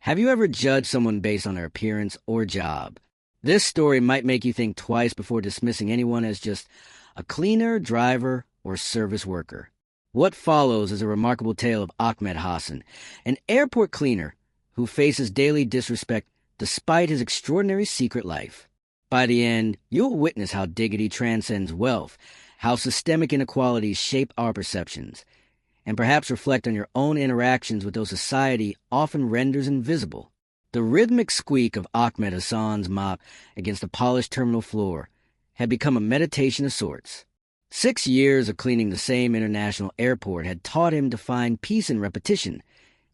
Have you ever judged someone based on their appearance or job? This story might make you think twice before dismissing anyone as just a cleaner, driver, or service worker. What follows is a remarkable tale of Ahmed Hassan, an airport cleaner who faces daily disrespect despite his extraordinary secret life. By the end, you'll witness how dignity transcends wealth, how systemic inequalities shape our perceptions, and perhaps reflect on your own interactions with those society often renders invisible. The rhythmic squeak of Ahmed Hassan's mop against the polished terminal floor had become a meditation of sorts. 6 years of cleaning the same international airport had taught him to find peace in repetition,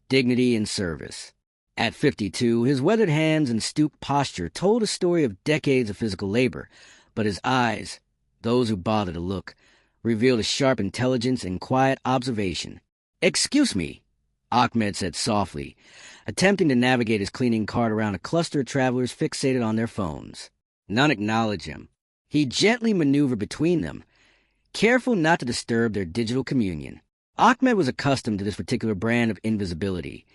dignity in service. At 52, his weathered hands and stooped posture told a story of decades of physical labor, but his eyes, those who bothered to look, revealed a sharp intelligence and quiet observation. "Excuse me," Ahmed said softly, attempting to navigate his cleaning cart around a cluster of travelers fixated on their phones. None acknowledged him. He gently maneuvered between them, careful not to disturb their digital communion. Ahmed was accustomed to this particular brand of invisibility,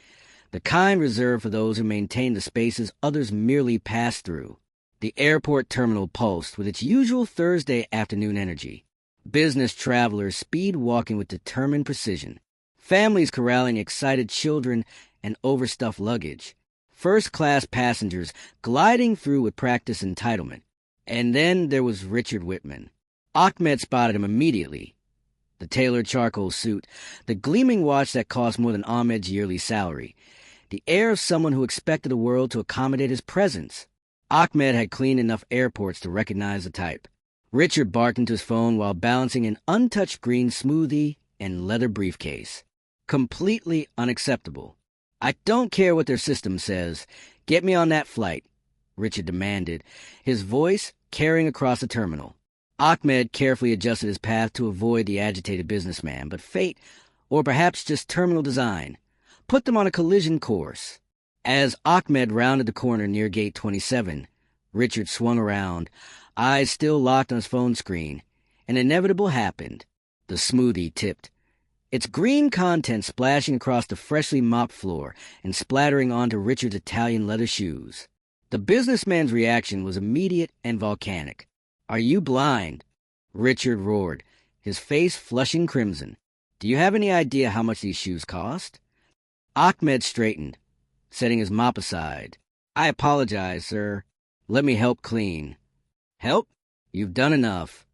the kind reserved for those who maintain the spaces others merely pass through. The airport terminal pulsed with its usual Thursday afternoon energy. Business travelers speed walking with determined precision, families corralling excited children and overstuffed luggage, first-class passengers gliding through with practiced entitlement. And then there was Richard Whitman. Ahmed spotted him immediately. The tailored charcoal suit, the gleaming watch that cost more than Ahmed's yearly salary, the air of someone who expected the world to accommodate his presence. Ahmed had cleaned enough airports to recognize the type. Richard barked into his phone while balancing an untouched green smoothie and leather briefcase. Completely unacceptable. "I don't care what their system says. Get me on that flight," Richard demanded, his voice carrying across the terminal. Ahmed carefully adjusted his path to avoid the agitated businessman, but fate, or perhaps just terminal design, put them on a collision course. As Ahmed rounded the corner near Gate 27, Richard swung around, eyes still locked on his phone screen. An inevitable happened. The smoothie tipped, its green content splashing across the freshly mopped floor and splattering onto Richard's Italian leather shoes. The businessman's reaction was immediate and volcanic. "Are you blind?" Richard roared, his face flushing crimson. "Do you have any idea how much these shoes cost?" Ahmed straightened, setting his mop aside. "I apologize, sir. Let me help clean." "Help? You've done enough."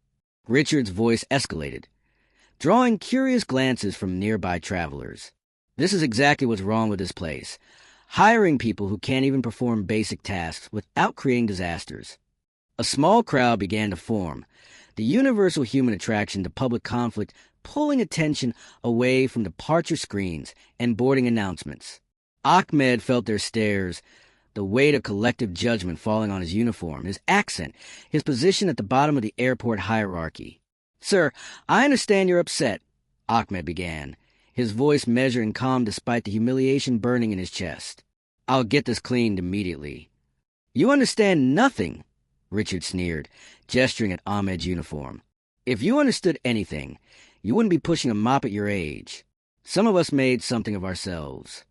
Richard's voice escalated, drawing curious glances from nearby travelers. This is exactly what's wrong with this place. Hiring people who can't even perform basic tasks without creating disasters. A small crowd began to form, the universal human attraction to public conflict pulling attention away from departure screens and boarding announcements. Ahmed felt their stares, the weight of collective judgment falling on his uniform, his accent, his position at the bottom of the airport hierarchy. "Sir, I understand you're upset," Ahmed began, his voice measured and calm despite the humiliation burning in his chest. "I'll get this cleaned immediately." "You understand nothing," Richard sneered, gesturing at Ahmed's uniform. "If you understood anything, you wouldn't be pushing a mop at your age. Some of us made something of ourselves."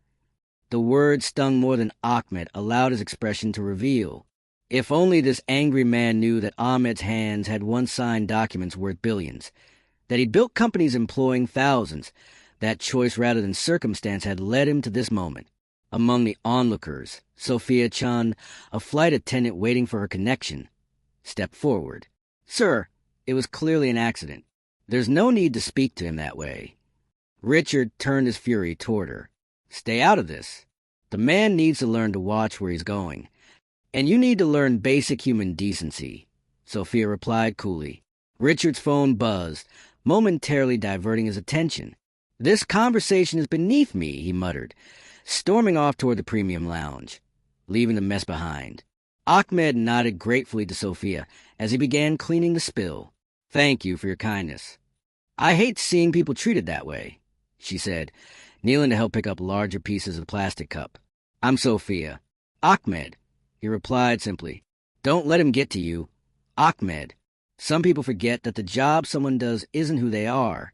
The word stung more than Ahmed allowed his expression to reveal. If only this angry man knew that Ahmed's hands had once signed documents worth billions, that he'd built companies employing thousands, that choice rather than circumstance had led him to this moment. Among the onlookers, Sophia Chun, a flight attendant waiting for her connection, stepped forward. "Sir, it was clearly an accident. There's no need to speak to him that way." Richard turned his fury toward her. "Stay out of this. The man needs to learn to watch where he's going. And you need to learn basic human decency," Sophia replied coolly. Richard's phone buzzed, momentarily diverting his attention. "This conversation is beneath me," he muttered, storming off toward the premium lounge, leaving the mess behind. Ahmed nodded gratefully to Sophia as he began cleaning the spill. "Thank you for your kindness. I hate seeing people treated that way," she said, kneeling to help pick up larger pieces of the plastic cup. "I'm Sophia." "Ahmed," he replied simply. "Don't let him get to you." "Ahmed." Some people forget that the job someone does isn't who they are.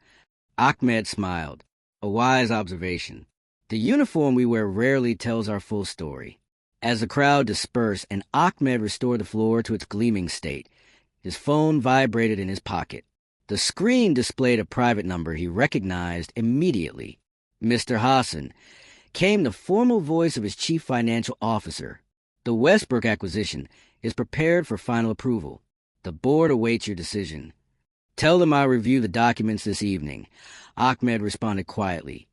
Ahmed smiled. A wise observation. The uniform we wear rarely tells our full story. As the crowd dispersed and Ahmed restored the floor to its gleaming state, his phone vibrated in his pocket. The screen displayed a private number he recognized immediately. Mr. Hassan came the formal voice of his chief financial officer. The Westbrook acquisition is prepared for final approval. The board awaits your decision. Tell them I'll review the documents this evening, Ahmed responded quietly,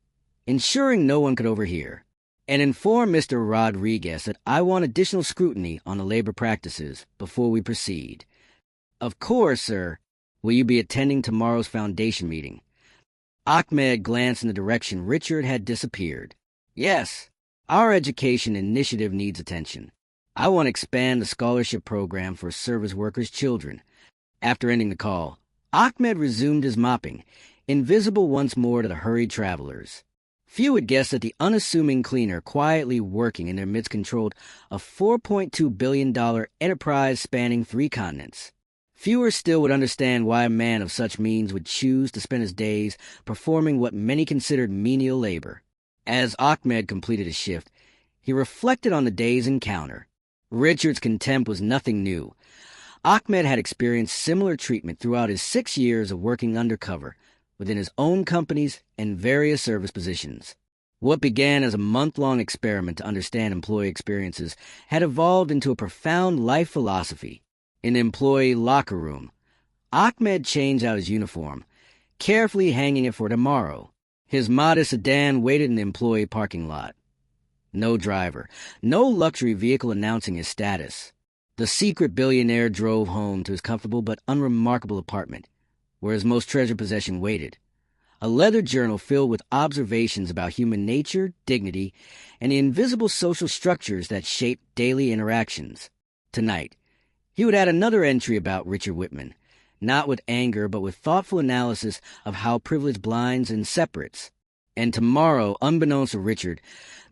ensuring no one could overhear. And inform Mr. Rodriguez that I want additional scrutiny on the labor practices before we proceed. Of course, sir. Will you be attending tomorrow's foundation meeting? Ahmed glanced in the direction Richard had disappeared. Yes, our education initiative needs attention. I want to expand the scholarship program for service workers' children. After ending the call, Ahmed resumed his mopping, invisible once more to the hurried travelers. Few would guess that the unassuming cleaner quietly working in their midst controlled a $4.2 billion enterprise spanning 3 continents. Fewer still would understand why a man of such means would choose to spend his days performing what many considered menial labor. As Ahmed completed his shift, he reflected on the day's encounter. Richard's contempt was nothing new. Ahmed had experienced similar treatment throughout his 6 years of working undercover within his own companies and various service positions. What began as a month-long experiment to understand employee experiences had evolved into a profound life philosophy. In the employee locker room, Ahmed changed out his uniform, carefully hanging it for tomorrow. His modest sedan waited in the employee parking lot. No driver, no luxury vehicle announcing his status. The secret billionaire drove home to his comfortable but unremarkable apartment, where his most treasured possession waited. A leather journal filled with observations about human nature, dignity, and the invisible social structures that shape daily interactions. Tonight, he would add another entry about Richard Whitman, not with anger but with thoughtful analysis of how privilege blinds and separates. And tomorrow, unbeknownst to Richard,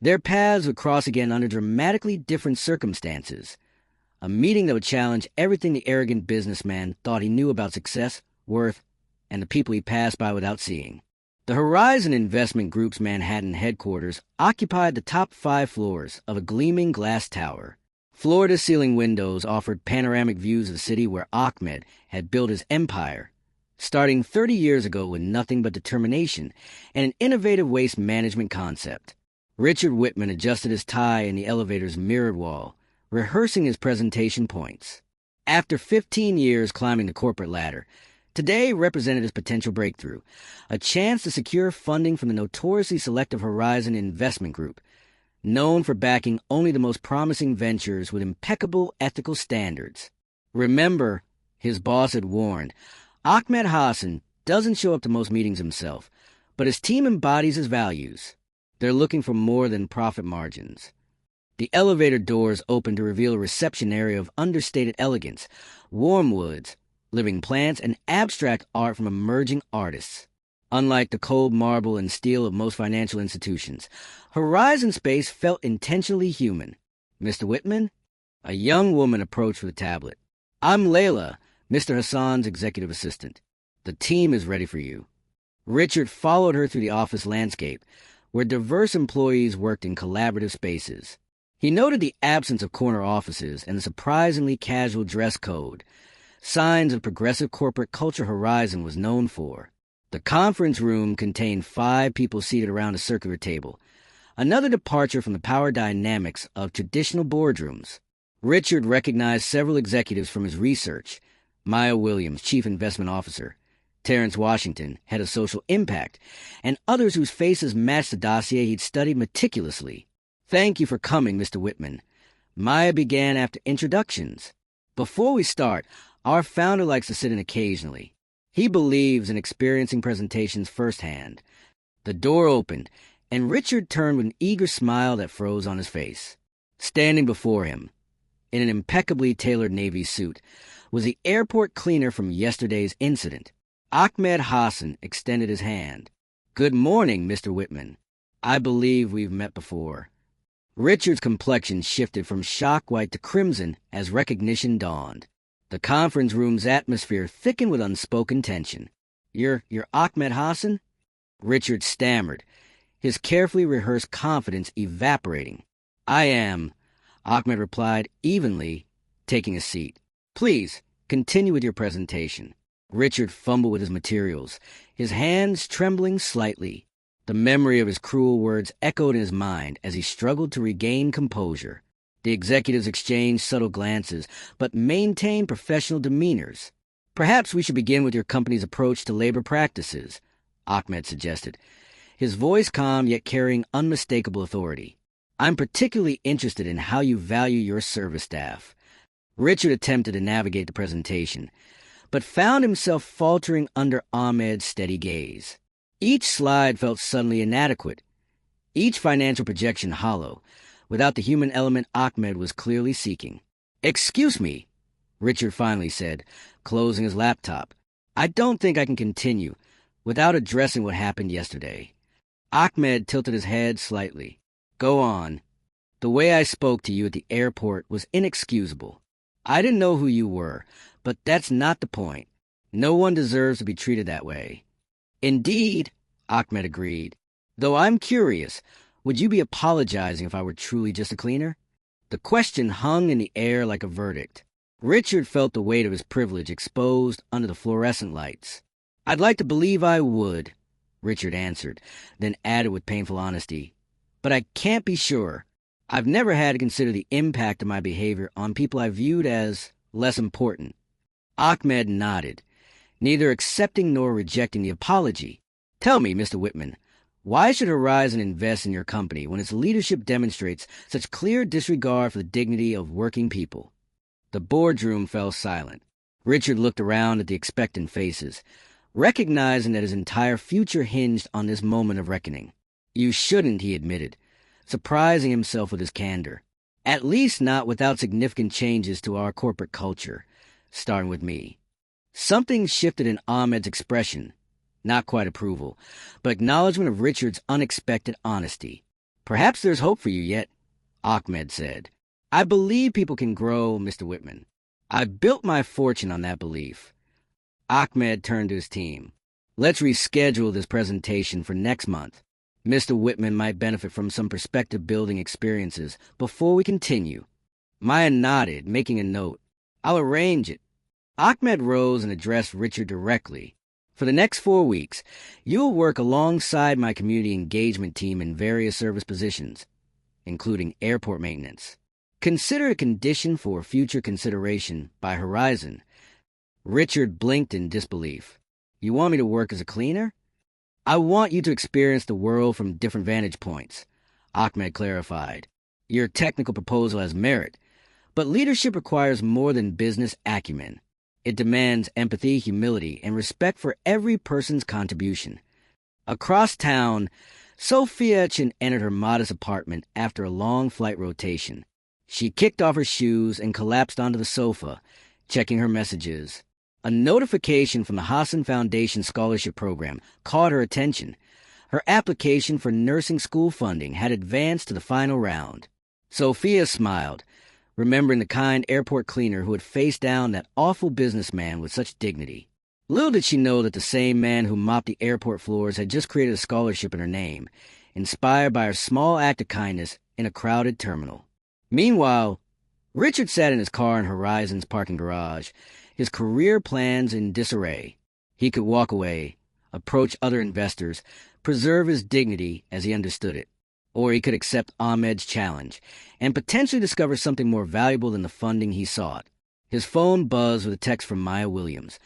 their paths would cross again under dramatically different circumstances. A meeting that would challenge everything the arrogant businessman thought he knew about success, worth, and the people he passed by without seeing. The Horizon Investment Group's Manhattan headquarters occupied the top 5 floors of a gleaming glass tower. Floor-to-ceiling windows offered panoramic views of the city where Ahmed had built his empire, starting 30 years ago with nothing but determination and an innovative waste management concept. Richard Whitman adjusted his tie in the elevator's mirrored wall, rehearsing his presentation points. After 15 years climbing the corporate ladder, today represented his potential breakthrough, a chance to secure funding from the notoriously selective Horizon Investment Group, known for backing only the most promising ventures with impeccable ethical standards. Remember, his boss had warned, Ahmed Hassan doesn't show up to most meetings himself, but his team embodies his values. They're looking for more than profit margins. The elevator doors opened to reveal a reception area of understated elegance, warm woods, living plants, and abstract art from emerging artists. Unlike the cold marble and steel of most financial institutions, Horizon Space felt intentionally human. Mr. Whitman? A young woman approached with a tablet. I'm Layla, Mr. Hassan's executive assistant. The team is ready for you. Richard followed her through the office landscape, where diverse employees worked in collaborative spaces. He noted the absence of corner offices and the surprisingly casual dress code, signs of progressive corporate culture Horizon was known for. The conference room contained 5 people seated around a circular table, another departure from the power dynamics of traditional boardrooms. Richard recognized several executives from his research: Maya Williams, Chief Investment Officer, Terrence Washington, Head of Social Impact, and others whose faces matched the dossier he'd studied meticulously. Thank you for coming, Mr. Whitman. Maya began after introductions. Before we start, our founder likes to sit in occasionally. He believes in experiencing presentations firsthand. The door opened, and Richard turned with an eager smile that froze on his face. Standing before him, in an impeccably tailored Navy suit, was the airport cleaner from yesterday's incident. Ahmed Hassan extended his hand. Good morning, Mr. Whitman. I believe we've met before. Richard's complexion shifted from shock white to crimson as recognition dawned. The conference room's atmosphere thickened with unspoken tension. You're Ahmed Hassan? Richard stammered, his carefully rehearsed confidence evaporating. "I am," Ahmed replied evenly, taking a seat. "Please, continue with your presentation." Richard fumbled with his materials, his hands trembling slightly. The memory of his cruel words echoed in his mind as he struggled to regain composure. The executives exchanged subtle glances, but maintained professional demeanors. "Perhaps we should begin with your company's approach to labor practices," Ahmed suggested, his voice calm yet carrying unmistakable authority. "I'm particularly interested in how you value your service staff." Richard attempted to navigate the presentation, but found himself faltering under Ahmed's steady gaze. Each slide felt suddenly inadequate, each financial projection hollow, without the human element Ahmed was clearly seeking. "Excuse me," Richard finally said, closing his laptop. "I don't think I can continue without addressing what happened yesterday." Ahmed tilted his head slightly. "Go on. The way I spoke to you at the airport was inexcusable. I didn't know who you were, but that's not the point. No one deserves to be treated that way." "Indeed," Ahmed agreed. "Though I'm curious, would you be apologizing if I were truly just a cleaner?" The question hung in the air like a verdict. Richard felt the weight of his privilege exposed under the fluorescent lights. "I'd like to believe I would," Richard answered, then added with painful honesty. "But I can't be sure. I've never had to consider the impact of my behavior on people I viewed as less important." Ahmed nodded, neither accepting nor rejecting the apology. "Tell me, Mr. Whitman, why should Horizon invest in your company when its leadership demonstrates such clear disregard for the dignity of working people?" The boardroom fell silent. Richard looked around at the expectant faces, recognizing that his entire future hinged on this moment of reckoning. "You shouldn't," he admitted, surprising himself with his candor. "At least not without significant changes to our corporate culture, starting with me." Something shifted in Ahmed's expression, not quite approval, but acknowledgement of Richard's unexpected honesty. "Perhaps there's hope for you yet," Ahmed said. "I believe people can grow, Mr. Whitman. I've built my fortune on that belief." Ahmed turned to his team. "Let's reschedule this presentation for next month. Mr. Whitman might benefit from some perspective-building experiences before we continue." Maya nodded, making a note. "I'll arrange it." Ahmed rose and addressed Richard directly. "For the next 4 weeks, you'll work alongside my community engagement team in various service positions, including airport maintenance. Consider a condition for future consideration by Horizon." Richard blinked in disbelief. "You want me to work as a cleaner?" "I want you to experience the world from different vantage points," Ahmed clarified. "Your technical proposal has merit, but leadership requires more than business acumen. It demands empathy, humility, and respect for every person's contribution." Across town, Sophia entered her modest apartment after a long flight rotation. She kicked off her shoes and collapsed onto the sofa, checking her messages. A notification from the Hassan Foundation Scholarship Program caught her attention. Her application for nursing school funding had advanced to the final round. Sophia smiled, remembering the kind airport cleaner who had faced down that awful businessman with such dignity. Little did she know that the same man who mopped the airport floors had just created a scholarship in her name, inspired by her small act of kindness in a crowded terminal. Meanwhile, Richard sat in his car in Horizon's parking garage, his career plans in disarray. He could walk away, approach other investors, preserve his dignity as he understood it. Or he could accept Ahmed's challenge and potentially discover something more valuable than the funding he sought. His phone buzzed with a text from Maya Williams.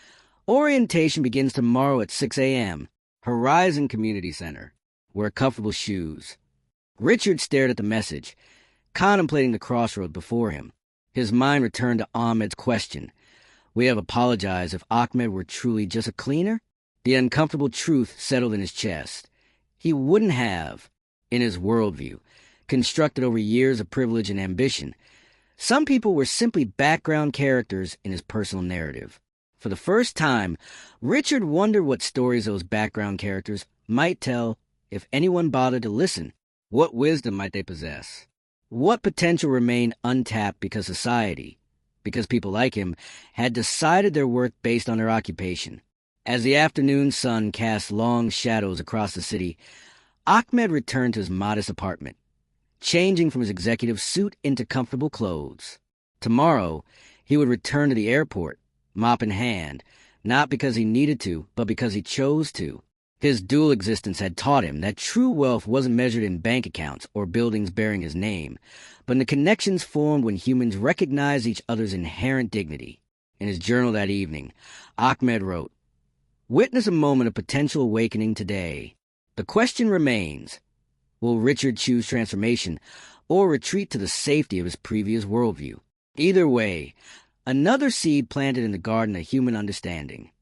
"Orientation begins tomorrow at 6 a.m. Horizon Community Center. Wear comfortable shoes." Richard stared at the message, contemplating the crossroad before him. His mind returned to Ahmed's question. Would he have apologized if Ahmed were truly just a cleaner? The uncomfortable truth settled in his chest. He wouldn't have. In his worldview, constructed over years of privilege and ambition, some people were simply background characters in his personal narrative. For the first time, Richard wondered what stories those background characters might tell if anyone bothered to listen. What wisdom might they possess? What potential remained untapped because society, because people like him, had decided their worth based on their occupation? As the afternoon sun cast long shadows across the city, Ahmed returned to his modest apartment, changing from his executive suit into comfortable clothes. Tomorrow, he would return to the airport, mop in hand, not because he needed to, but because he chose to. His dual existence had taught him that true wealth wasn't measured in bank accounts or buildings bearing his name, but in the connections formed when humans recognize each other's inherent dignity. In his journal that evening, Ahmed wrote, "Witness a moment of potential awakening today. The question remains, will Richard choose transformation or retreat to the safety of his previous worldview? Either way, another seed planted in the garden of human understanding.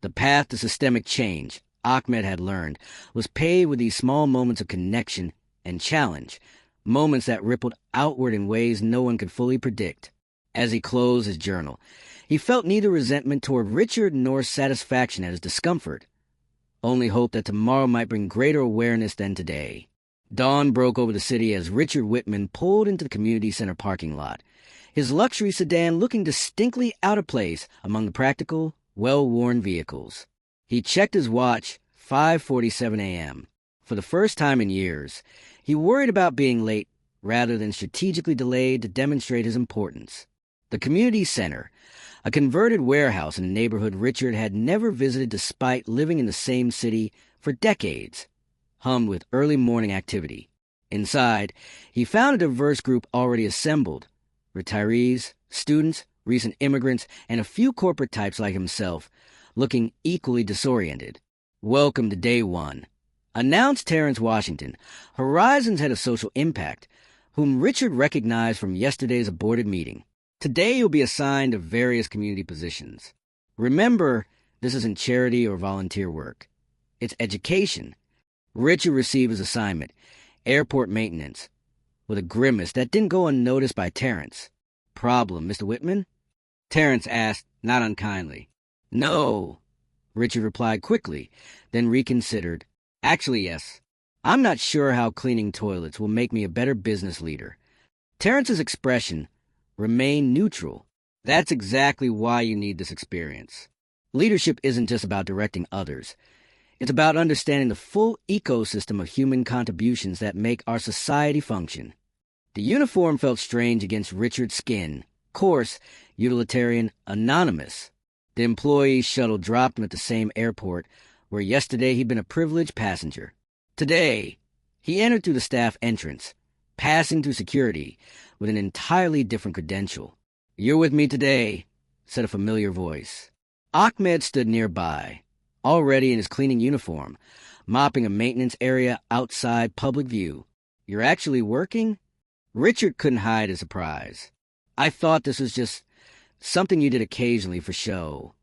The path to systemic change, Ahmed had learned, was paved with these small moments of connection and challenge, moments that rippled outward in ways no one could fully predict." As he closed his journal, he felt neither resentment toward Richard nor satisfaction at his discomfort, only hope that tomorrow might bring greater awareness than today. Dawn broke over the city as Richard Whitman pulled into the community center parking lot, his luxury sedan looking distinctly out of place among the practical, well-worn vehicles. He checked his watch, 5:47 a.m. For the first time in years, he worried about being late rather than strategically delayed to demonstrate his importance. The community center, a converted warehouse in a neighborhood Richard had never visited despite living in the same city for decades, hummed with early morning activity. Inside, he found a diverse group already assembled: retirees, students, recent immigrants, and a few corporate types like himself, looking equally disoriented. "Welcome to day one," announced Terrence Washington, Horizon's head of social impact, whom Richard recognized from yesterday's aborted meeting. "Today you'll be assigned to various community positions. Remember, this isn't charity or volunteer work. It's education." Richard received his assignment, airport maintenance, with a grimace that didn't go unnoticed by Terrence. "Problem, Mr. Whitman?" Terrence asked, not unkindly. "No," Richard replied quickly, then reconsidered. "Actually, yes. I'm not sure how cleaning toilets will make me a better business leader." Terrence's expression remained neutral. "That's exactly why you need this experience. Leadership isn't just about directing others. It's about understanding the full ecosystem of human contributions that make our society function." The uniform felt strange against Richard's skin, coarse, utilitarian, anonymous. The employee shuttle dropped him at the same airport where yesterday he'd been a privileged passenger. Today, he entered through the staff entrance, passing through security with an entirely different credential. "You're with me today," said a familiar voice. Ahmed stood nearby, already in his cleaning uniform, mopping a maintenance area outside public view. "You're actually working?" Richard couldn't hide his surprise. "I thought this was just something you did occasionally for show."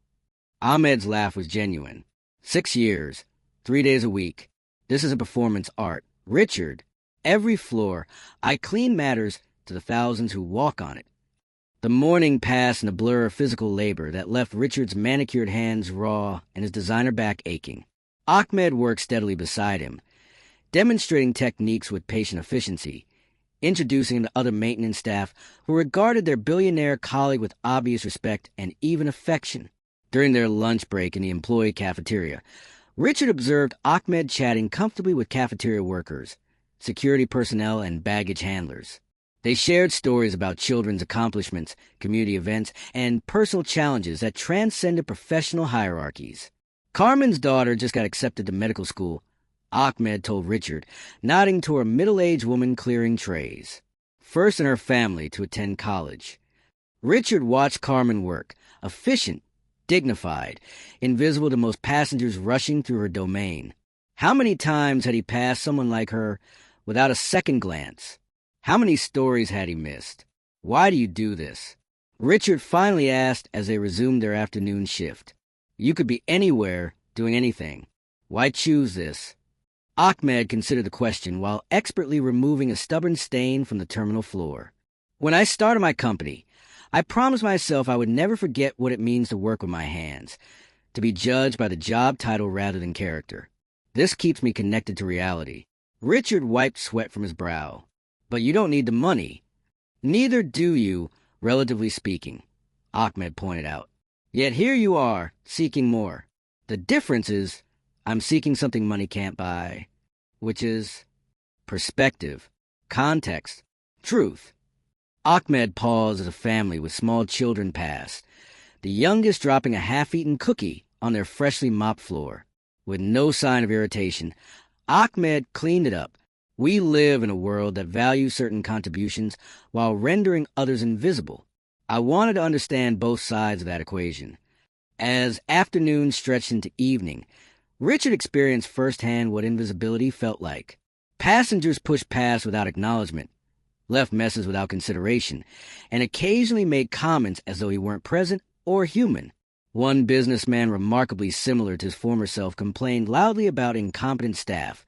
Ahmed's laugh was genuine. 6 years, 3 days a week. This is a performance art. Richard, every floor, I clean matters to the thousands who walk on it. The morning passed in a blur of physical labor that left Richard's manicured hands raw and his designer back aching. Ahmed worked steadily beside him, demonstrating techniques with patient efficiency, introducing him to other maintenance staff who regarded their billionaire colleague with obvious respect and even affection. During their lunch break in the employee cafeteria, Richard observed Ahmed chatting comfortably with cafeteria workers, security personnel, and baggage handlers. They shared stories about children's accomplishments, community events, and personal challenges that transcended professional hierarchies. Carmen's daughter just got accepted to medical school, Ahmed told Richard, nodding toward a middle-aged woman clearing trays. First in her family to attend college. Richard watched Carmen work, efficient, dignified, invisible to most passengers rushing through her domain. How many times had he passed someone like her without a second glance? How many stories had he missed? "Why do you do this?" Richard finally asked as they resumed their afternoon shift. "You could be anywhere, doing anything. Why choose this?" Ahmed considered the question while expertly removing a stubborn stain from the terminal floor. "When I started my company, I promised myself I would never forget what it means to work with my hands, to be judged by the job title rather than character. This keeps me connected to reality." Richard wiped sweat from his brow. "But you don't need the money." "Neither do you, relatively speaking," Ahmed pointed out. "Yet here you are, seeking more. The difference is, I'm seeking something money can't buy." which is perspective, context, truth. Ahmed paused as a family with small children passed, the youngest dropping a half-eaten cookie on their freshly mopped floor. With no sign of irritation, Ahmed cleaned it up. We live in a world that values certain contributions while rendering others invisible. I wanted to understand both sides of that equation. As afternoon stretched into evening, Richard experienced firsthand what invisibility felt like. Passengers pushed past without acknowledgement, left messes without consideration, and occasionally made comments as though he weren't present or human. One businessman remarkably similar to his former self complained loudly about incompetent staff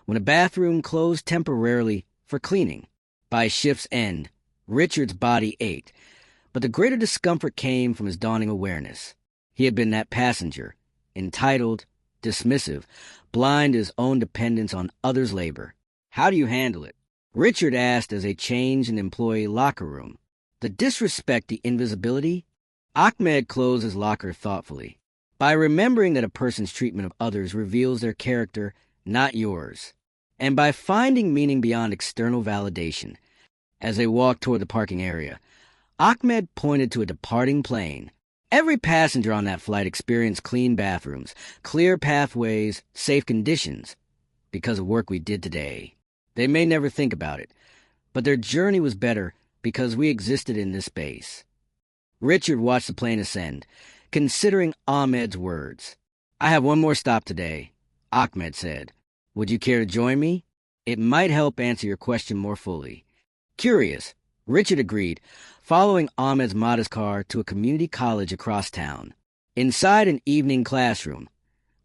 when a bathroom closed temporarily for cleaning. By shift's end, Richard's body ached, but the greater discomfort came from his dawning awareness. He had been that passenger, entitled, dismissive, blind to his own dependence on others' labor. How do you handle it? Richard asked as they changed in the employee locker room. The disrespect, the invisibility? Ahmed closed his locker thoughtfully. By remembering that a person's treatment of others reveals their character, not yours. And by finding meaning beyond external validation. As they walked toward the parking area, Ahmed pointed to a departing plane. Every passenger on that flight experienced clean bathrooms, clear pathways, safe conditions, because of work we did today. They may never think about it, but their journey was better because we existed in this space. Richard watched the plane ascend, considering Ahmed's words. I have one more stop today, Ahmed said. Would you care to join me? It might help answer your question more fully. Curious, Richard agreed, following Ahmed's modest car to a community college across town. Inside an evening classroom,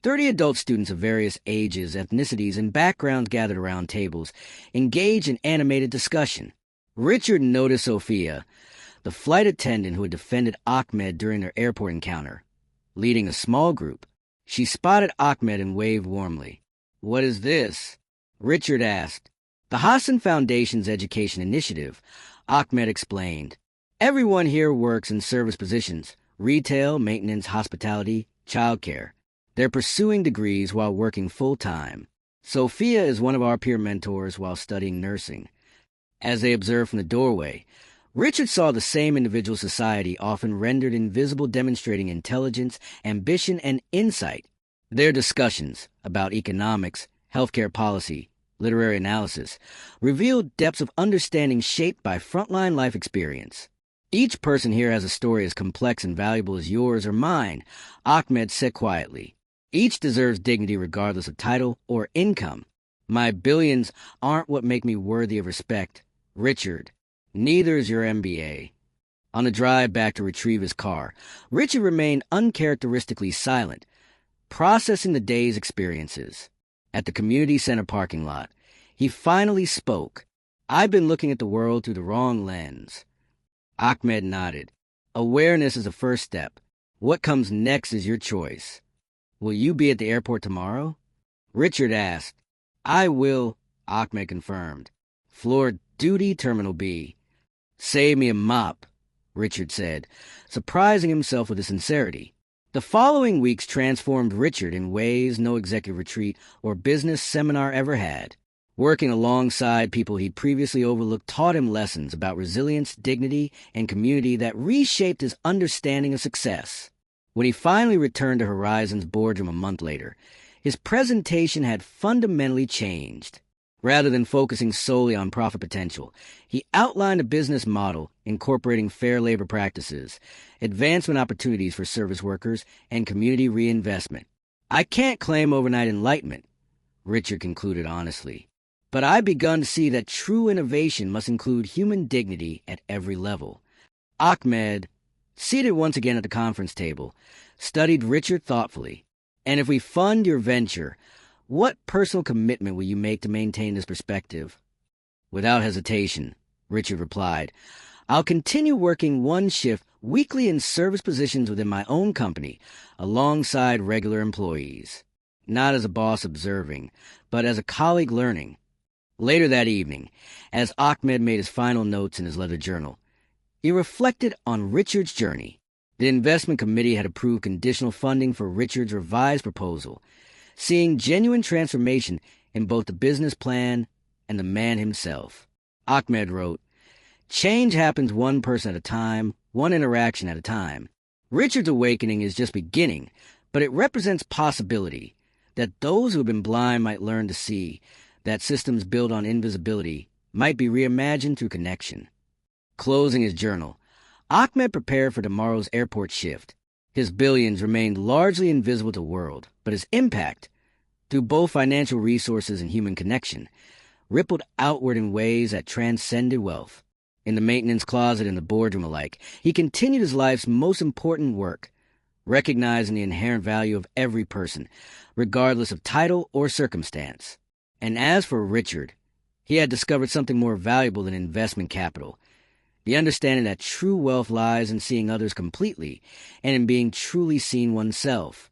30 adult students of various ages, ethnicities, and backgrounds gathered around tables, engaged in animated discussion. Richard noticed Sophia, the flight attendant who had defended Ahmed during their airport encounter, leading a small group. She spotted Ahmed and waved warmly. What is this? Richard asked. The Hassan Foundation's education initiative, Ahmed explained. Everyone here works in service positions, retail, maintenance, hospitality, childcare. They're pursuing degrees while working full-time. Sophia is one of our peer mentors while studying nursing. As they observed from the doorway, Richard saw the same individual society often rendered invisible, demonstrating intelligence, ambition, and insight. Their discussions about economics, healthcare policy, literary analysis revealed depths of understanding shaped by frontline life experience. Each person here has a story as complex and valuable as yours or mine, Ahmed said quietly. Each deserves dignity regardless of title or income. My billions aren't what make me worthy of respect, Richard. Neither is your MBA. On the drive back to retrieve his car, Richard remained uncharacteristically silent, processing the day's experiences. At the community center parking lot, he finally spoke. I've been looking at the world through the wrong lens. Ahmed nodded. Awareness is the first step. What comes next is your choice. Will you be at the airport tomorrow? Richard asked. I will, Ahmed confirmed. Floor duty, Terminal B. Save me a mop, Richard said, surprising himself with his sincerity. The following weeks transformed Richard in ways no executive retreat or business seminar ever had. Working alongside people he'd previously overlooked taught him lessons about resilience, dignity, and community that reshaped his understanding of success. When he finally returned to Horizon's boardroom a month later, his presentation had fundamentally changed. Rather than focusing solely on profit potential, he outlined a business model incorporating fair labor practices, advancement opportunities for service workers, and community reinvestment. I can't claim overnight enlightenment, Richard concluded honestly, but I've begun to see that true innovation must include human dignity at every level. Ahmed, seated once again at the conference table, studied Richard thoughtfully. And if we fund your venture, what personal commitment will you make to maintain this perspective? Without hesitation, Richard replied, I'll continue working one shift weekly in service positions within my own company, alongside regular employees. Not as a boss observing, but as a colleague learning. Later that evening, as Ahmed made his final notes in his leather journal, he reflected on Richard's journey. The investment committee had approved conditional funding for Richard's revised proposal. Seeing genuine transformation, in both the business plan and the man himself. Ahmed wrote, "Change happens one person at a time, one interaction at a time. Richard's awakening is just beginning, but it represents possibility, that those who have been blind might learn to see, that systems built on invisibility might be reimagined through connection." Closing his journal, Ahmed prepared for tomorrow's airport shift. His billions remained largely invisible to the world, but his impact, through both financial resources and human connection, rippled outward in ways that transcended wealth. In the maintenance closet and the boardroom alike, he continued his life's most important work, recognizing the inherent value of every person, regardless of title or circumstance. And as for Richard, he had discovered something more valuable than investment capital, the understanding that true wealth lies in seeing others completely and in being truly seen oneself.